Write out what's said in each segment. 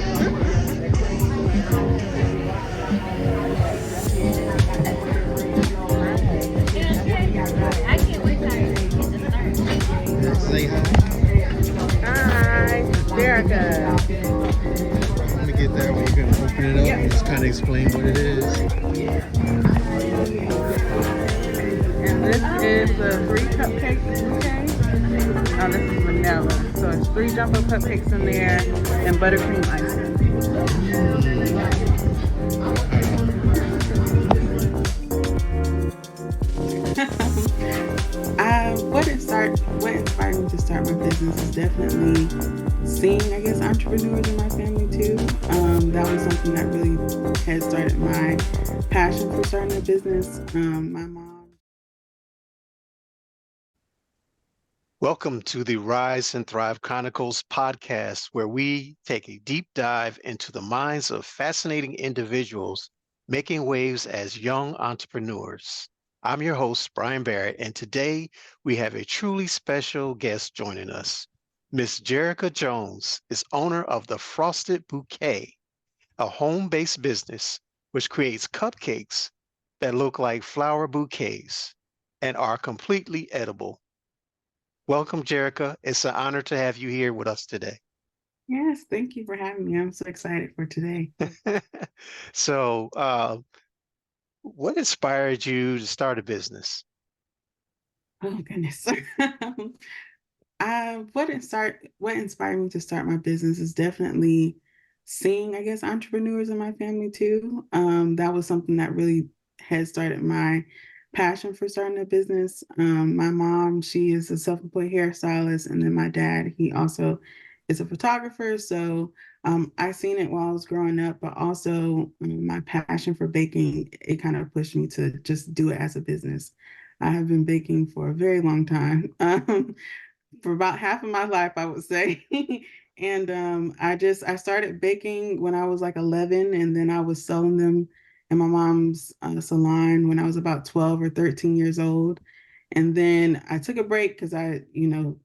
I can't wait till I get to Say hi. Hi, Jerrica. Let me get that one. You can open it up and Yep. just kind of explain what it is. And this is the three cupcake bouquet. Oh, this is vanilla. So it's three jumbo cupcakes in there and buttercream icing. What inspired me to start my business is definitely seeing, I guess, entrepreneurs in my family too. That was something that really had started my passion for starting a business. My mom. Welcome to the Rise and Thrive Chronicles podcast, where we take a deep dive into the minds of fascinating individuals making waves as young entrepreneurs. I'm your host, Brian Barrett, and today we have a truly special guest joining us. Miss Jerrica Jones is owner of the Frosted Bouquet, a home-based business which creates cupcakes that look like flower bouquets and are completely edible. Welcome, Jerrica. It's an honor to have you here with us today. Yes, thank you for having me. I'm so excited for today. So, what inspired you to start a business? Oh goodness. What inspired me to start my business is definitely seeing, I guess, entrepreneurs in my family too. That was something that really had started my passion for starting a business. My mom, she is a self-employed hairstylist, and then my dad, he also is a photographer. So I seen it while I was growing up, but also my passion for baking, it kind of pushed me to just do it as a business. I have been baking for a very long time. For about half of my life, I would say. And I started baking when I was like 11, and then I was selling them in my mom's salon when I was about 12 or 13 years old. And then I took a break because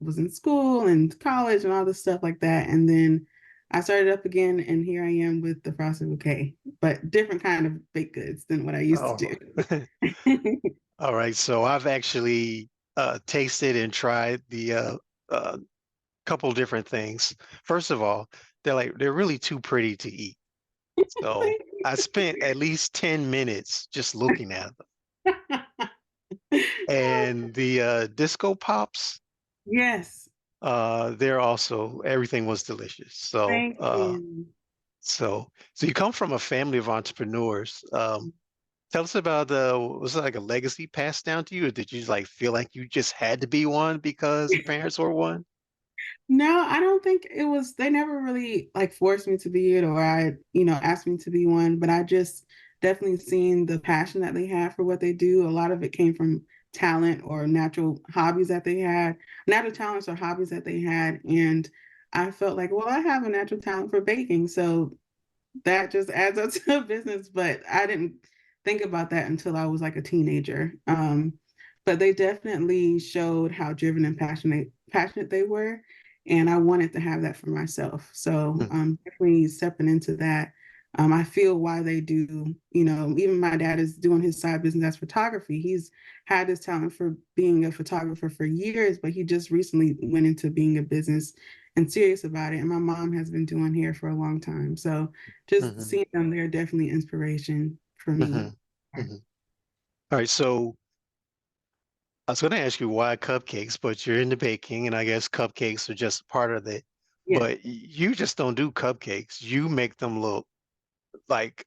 was in school and college and all this stuff like that. And then I started up again, and here I am with the frosted bouquet, but different kind of baked goods than what I used Oh, to do. all right. So I've actually tasted and tried the uh, couple different things. First of all, they're really too pretty to eat. So I spent at least 10 minutes just looking at them. And the disco pops, Yes, they're also everything was delicious. So thank you. so you come from a family of entrepreneurs. Tell us about was it like a legacy passed down to you, or did you like feel like you just had to be one because your parents were one? No, I don't think it was, they never really like forced me to be it or asked me to be one, but I just definitely seen the passion that they have for what they do. A lot of it came from talent or natural hobbies that they had, natural talents or hobbies that they had. And I felt like, well, I have a natural talent for baking. So that just adds up to a business, but I didn't think about that until I was like a teenager. But they definitely showed how driven and passionate they were, and I wanted to have that for myself. So Mm, definitely stepping into that. I feel why they do. Even my dad is doing his side business as photography. He's had this talent for being a photographer for years, but he just recently went into being a business and serious about it. And my mom has been doing hair for a long time. So just mhm, seeing them, they're definitely inspiration for me. mhm, mhm. All right, so I was going to ask you why cupcakes, but you're into baking, and I guess cupcakes are just part of it. Yeah. But you just don't do cupcakes. You make them look like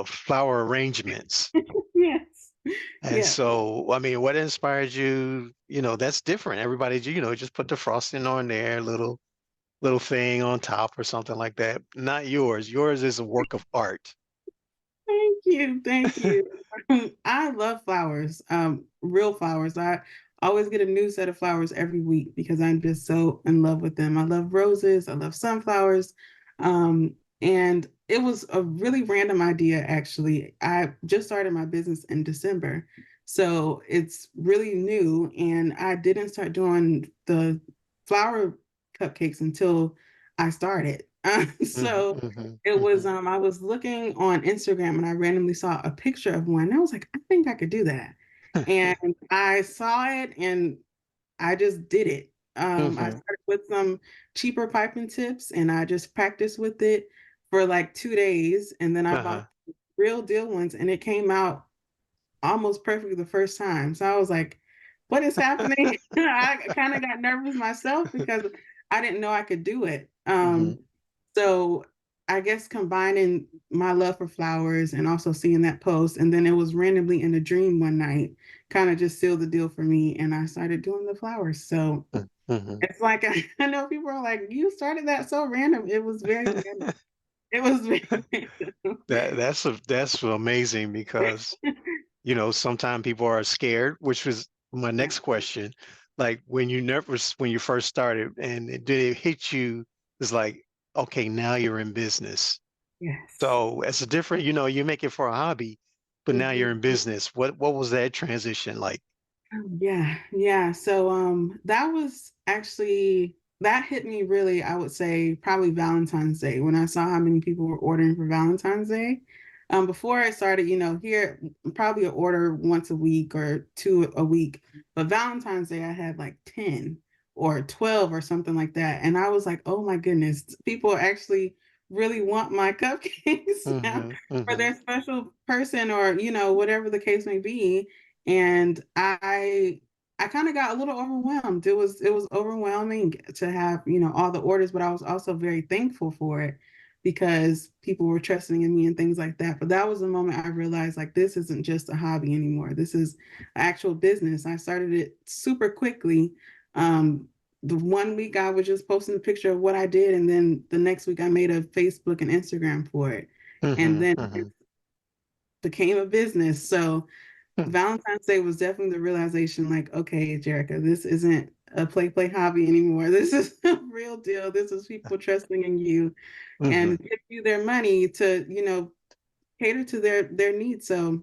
flower arrangements. Yes. And Yeah. so, I mean, what inspired you? That's different. Everybody, just put the frosting on there, little thing on top or something like that. Not yours. Yours is a work of art. Thank you. Thank you. I love flowers, real flowers. I always get a new set of flowers every week because I'm just so in love with them. I love roses. I love sunflowers. And it was a really random idea, actually. I just started my business in December. So it's really new. And I didn't start doing the flower cupcakes until I started. So mhm, it was mhm, I was looking on Instagram and I randomly saw a picture of one. And I was like, I think I could do that. And I saw it and I just did it. I mhm, started with some cheaper piping tips and I just practiced with it for like 2 days. And then I uh-huh. bought real deal ones and it came out almost perfect the first time. So I was like, what is happening? I kind of got nervous myself because I didn't know I could do it. Mhm, So I guess combining my love for flowers and also seeing that post, and then it was randomly in a dream one night, kind of just sealed the deal for me. And I started doing the flowers. So mhm. it's like, I know people are like, you started that so random. It was very random. It was very That's amazing because sometimes people are scared, which was my next random. question. Like when you first started and did it hit you, it's like, okay, now you're in business. Yes. So it's a different, you make it for a hobby, but now you're in Mhm. business. What was that transition like? Yeah, yeah. So that was actually that hit me really, I would say probably Valentine's Day when I saw how many people were ordering for Valentine's Day. Before I started, here probably order once a week or two a week, but Valentine's Day I had like 10 or 12 or something like that. And I was like, oh my goodness, people actually really want my cupcakes now Hmm, for hmm, their special person or, whatever the case may be. And I kind of got a little overwhelmed. It was overwhelming to have, all the orders, but I was also very thankful for it because people were trusting in me and things like that. But that was the moment I realized like this isn't just a hobby anymore. This is actual business. I started it super quickly. The one week I was just posting a picture of what I did, and then the next week I made a Facebook and Instagram for it. And hmm, then it hmm, became a business. So Valentine's Day was definitely the realization like, okay, Jerrica, this isn't a play hobby anymore. This is a real deal. This is people trusting in you hmm, and give you their money to, cater to their needs. So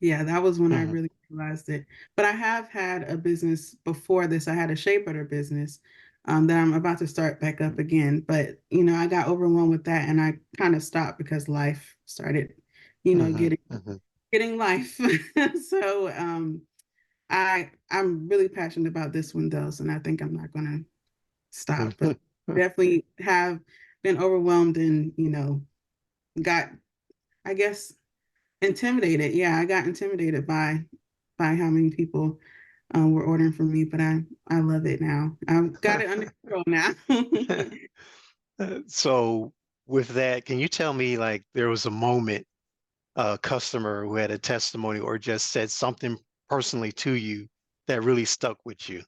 yeah, that was when I hmm, really realized it. But I have had a business before this. I had a shea butter business that I'm about to start back up again. But I got overwhelmed with that and I kind of stopped because life started, hmm, getting hmm, getting life. So I'm really passionate about this one though, so I think I'm not gonna stop. But definitely have been overwhelmed and got I guess intimidated. Yeah, I got intimidated by how many people were ordering from me, but I love it now. I've got it under control now. So with that, can you tell me like there was a moment, a customer who had a testimony or just said something personally to you that really stuck with you?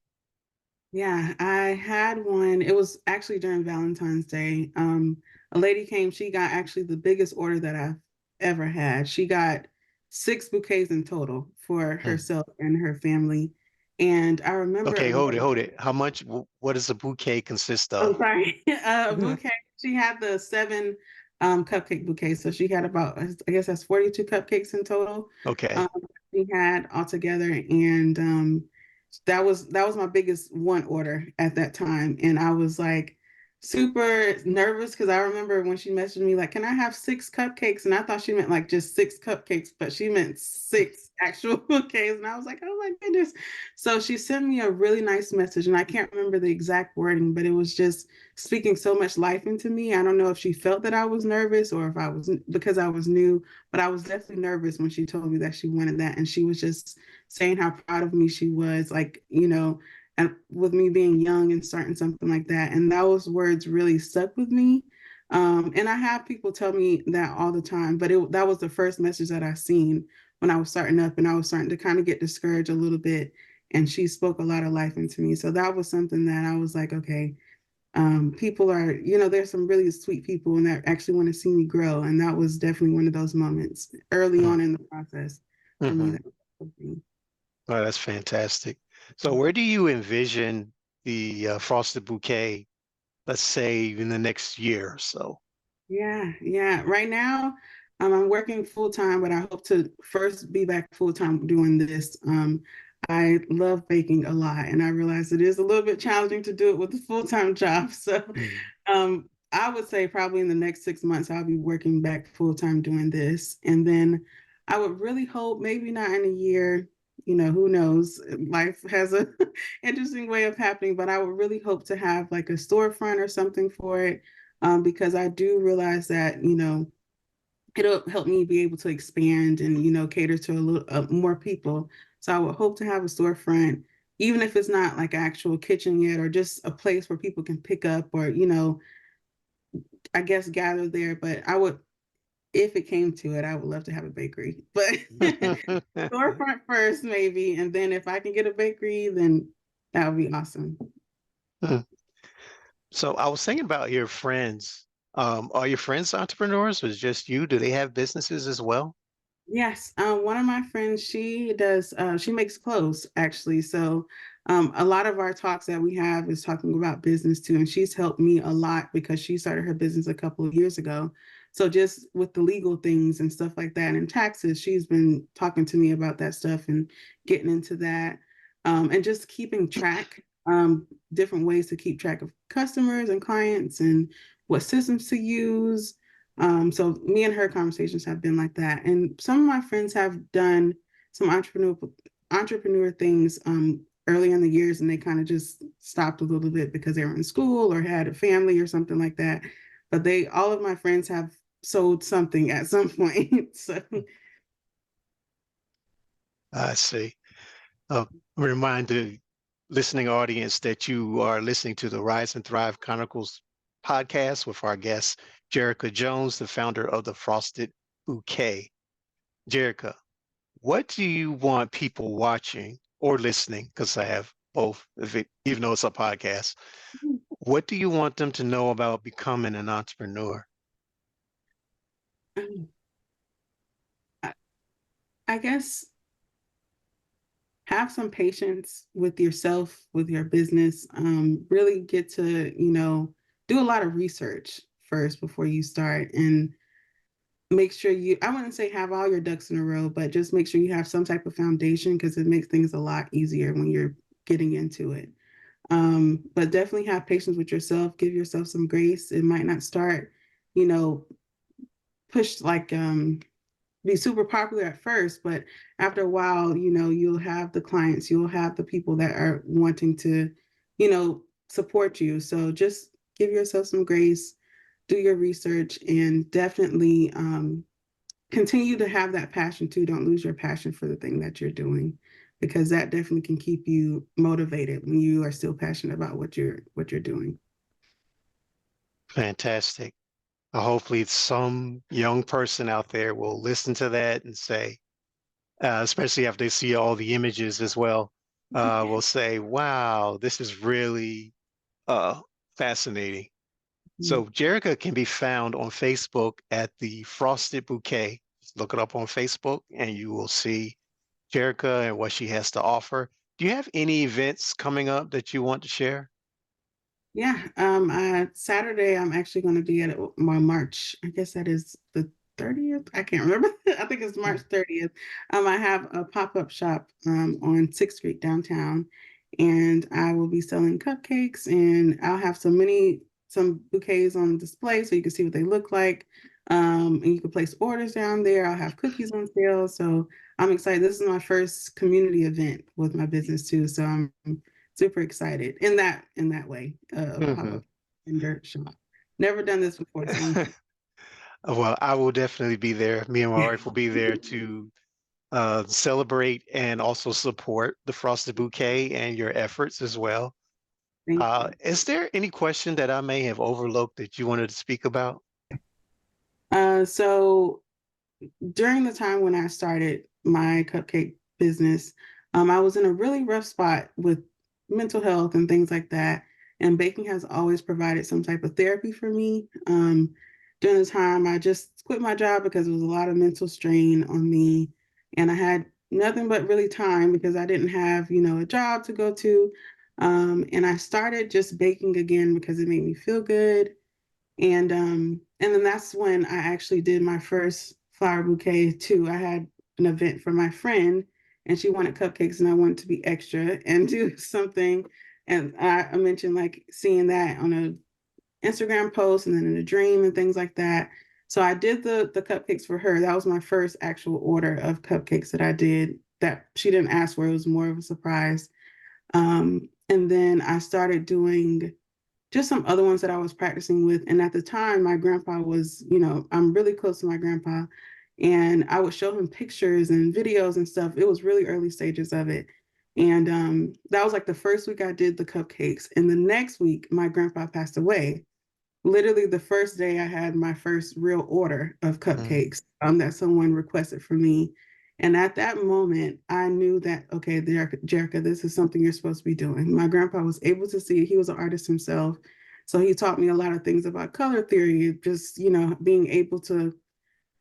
Yeah, I had one. It was actually during Valentine's Day. A lady came, she got actually the biggest order that I've ever had. She got 6 bouquets in total for Hmm. herself and her family. And I remember Okay, a hold it, lady, hold it. How much, what does a bouquet consist oh, of? sorry, a bouquet. She had the 7 cupcake bouquets. So she had about, I guess that's 42 cupcakes in total. Okay. Um, we had altogether. And that was my biggest one order at that time. And I was like super nervous because I remember when she messaged me like, can I have 6 cupcakes? And I thought she meant like just 6 cupcakes, but she meant 6 actual bouquets. And I was like, oh my goodness. So she sent me a really nice message, and I can't remember the exact wording, but it was just speaking so much life into me. I don't know if she felt that I was nervous or if I was because I was new, but I was definitely nervous when she told me that she wanted that. And she was just saying how proud of me she was, like, and with me being young and starting something like that. And those words really stuck with me. And I have people tell me that all the time, but that was the first message that I seen when I was starting up and I was starting to kind of get discouraged a little bit. And she spoke a lot of life into me. So that was something that I was like, okay, people are, there's some really sweet people and that actually want to see me grow. And that was definitely one of those moments early on in the process for me. Mm-hmm. That was something. Oh, that's fantastic. So where do you envision the frosted bouquet, let's say in the next year or so? Yeah, yeah. Right now, I'm working full time, but I hope to first be back full time doing this. I love baking a lot, and I realize it is a little bit challenging to do it with a full time job. So, Mm-hmm. I would say probably in the next 6 months, I'll be working back full time doing this. And then I would really hope, maybe not in a year, who knows? Life has a interesting way of happening, but I would really hope to have like a storefront or something for it. Because I do realize that, it'll help me be able to expand and, cater to a little more people. So I would hope to have a storefront, even if it's not like an actual kitchen yet, or just a place where people can pick up or, I guess gather there. But I would, if it came to it, I would love to have a bakery, but storefront first, maybe. And then if I can get a bakery, then that would be awesome. So I was thinking about your friends. Are your friends entrepreneurs or just you? Do they have businesses as well? Yes, one of my friends, she does, she makes clothes actually. So a lot of our talks that we have is talking about business too. And she's helped me a lot because she started her business a couple of years ago. So just with the legal things and stuff like that and taxes, she's been talking to me about that stuff and getting into that. And just keeping track, different ways to keep track of customers and clients and what systems to use. So me and her conversations have been like that. And some of my friends have done some entrepreneur things early in the years, and they kind of just stopped a little bit because they were in school or had a family or something like that. But all of my friends have sold something at some point. So I see. Remind the listening audience that you are listening to the Rise and Thrive Chronicles podcast with our guest, Jerrica Jones, the founder of the Frosted Bouquet. Jerrica, what do you want people watching or listening? Because I have both, even though it's a podcast. What do you want them to know about becoming an entrepreneur? I, I guess have some patience with yourself, with your business. Really get to, do a lot of research first before you start, and make sure I wouldn't say have all your ducks in a row, but just make sure you have some type of foundation, because it makes things a lot easier when you're getting into it. But definitely have patience with yourself, give yourself some grace. It might not start, you know, push like be super popular at first, but after a while, you'll have the clients, you'll have the people that are wanting to, support you. So just give yourself some grace, do your research, and definitely continue to have that passion too. Don't lose your passion for the thing that you're doing, because that definitely can keep you motivated when you are still passionate about what you're doing. Fantastic. Hopefully, some young person out there will listen to that and say, especially after they see all the images as well, will say, wow, this is really uh, fascinating. So Jerrica can be found on Facebook at the Frosted Bouquet. Just look it up on Facebook and you will see Jerrica and what she has to offer. Do you have any events coming up that you want to share? Yeah, Saturday I'm actually going to be at my March. I guess that is the 30th. I can't remember. I think it's March 30th. I have a pop-up shop on 6th Street downtown, and I will be selling cupcakes, and I'll have some bouquets on display so you can see what they look like. And you can place orders down there. I'll have cookies on sale. So I'm excited. This is my first community event with my business too. So I'm super excited in that way. Pop-up vendor shop. Never done this before, so Well, I will definitely be there. Me and my wife will be there to celebrate and also support the Frosted Bouquet and your efforts as well. thank you. Is there any question that I may have overlooked that you wanted to speak about? So during the time when I started my cupcake business, I was in a really rough spot with mental health and things like that. And baking has always provided some type of therapy for me. During the time, I just quit my job because it was a lot of mental strain on me. And I had nothing but really time because I didn't have, a job to go to. And I started just baking again because it made me feel good. And then that's when I actually did my first flower bouquet too. I had an event for my friend, and she wanted cupcakes, and I wanted to be extra and do something. And I mentioned like seeing that on Instagram posts and then in a dream and things like that. So I did the cupcakes for her. That was my first actual order of cupcakes that I did that she didn't ask for. It was more of a surprise. And then I started doing just some other ones that I was practicing with. And at the time, my grandpa was, I'm really close to my grandpa, and I would show him pictures and videos and stuff. It was really early stages of it. And that was like the first week I did the cupcakes. And the next week, my grandpa passed away. Literally the first day I had my first real order of cupcakes that someone requested for me. And at that moment, I knew that, okay, Jerrica, this is something you're supposed to be doing. My grandpa was able to see it. He was an artist himself. So he taught me a lot of things about color theory, just, being able to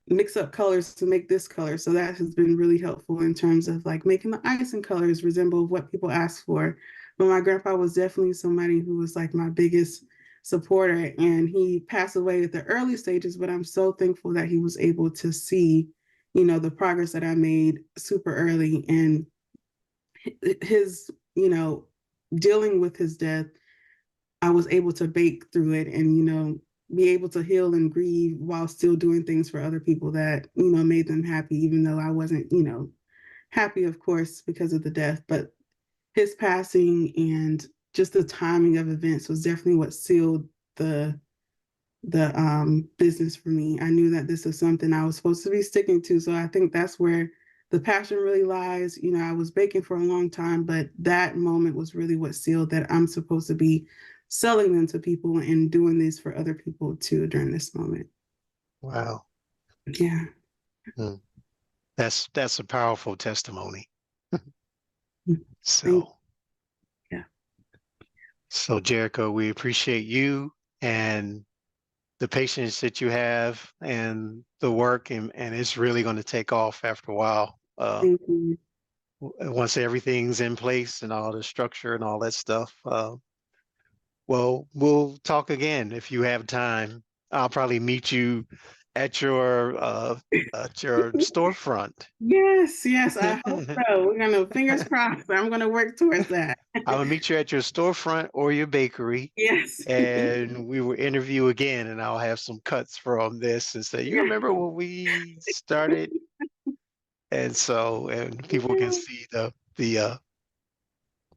mix up colors to make this color. So that has been really helpful in terms of like making the icing colors resemble what people ask for. But my grandpa was definitely somebody who was like my biggest supporter, and he passed away at the early stages, but I'm so thankful that he was able to see, the progress that I made super early, and his, dealing with his death, I was able to bake through it and, be able to heal and grieve while still doing things for other people that, made them happy, even though I wasn't, happy, of course, because of the death. But his passing and just the timing of events was definitely what sealed the business for me. I knew that this was something I was supposed to be sticking to. So I think that's where the passion really lies. I was baking for a long time, but that moment was really what sealed that I'm supposed to be selling them to people and doing this for other people too during this moment. Wow. Yeah. That's a powerful testimony. Yeah. So Jerrica, we appreciate you and the patience that you have and the work, and it's really going to take off after a while. Thank you. Once everything's in place and all the structure and all that stuff. Well, we'll talk again if you have time. I'll probably meet you at your storefront. Yes, I hope so. We're gonna, fingers crossed. I'm gonna work towards that. I will meet you at your storefront or your bakery. Yes. And we will interview again, and I'll have some cuts from this and say, you remember when we started? And so, and people can see the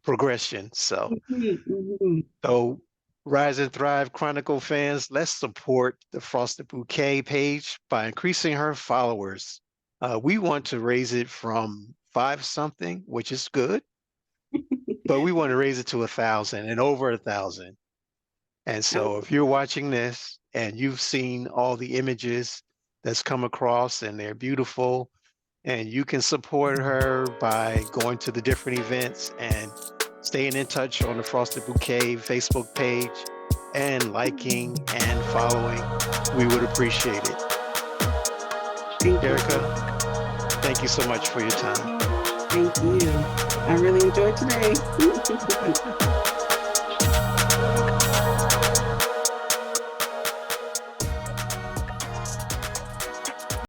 progression. So, so Rise and Thrive Chronicle fans, let's support the Frosted Bouquet page by increasing her followers. We want to raise it from 5 something, which is good, but we want to raise it to 1,000 and over 1,000. And so if you're watching this and you've seen all the images that's come across and they're beautiful, and you can support her by going to the different events and staying in touch on the Frosted Bouquet Facebook page and liking and following, we would appreciate it. Jerrica, thank you so much for your time. Thank you. I really enjoyed today.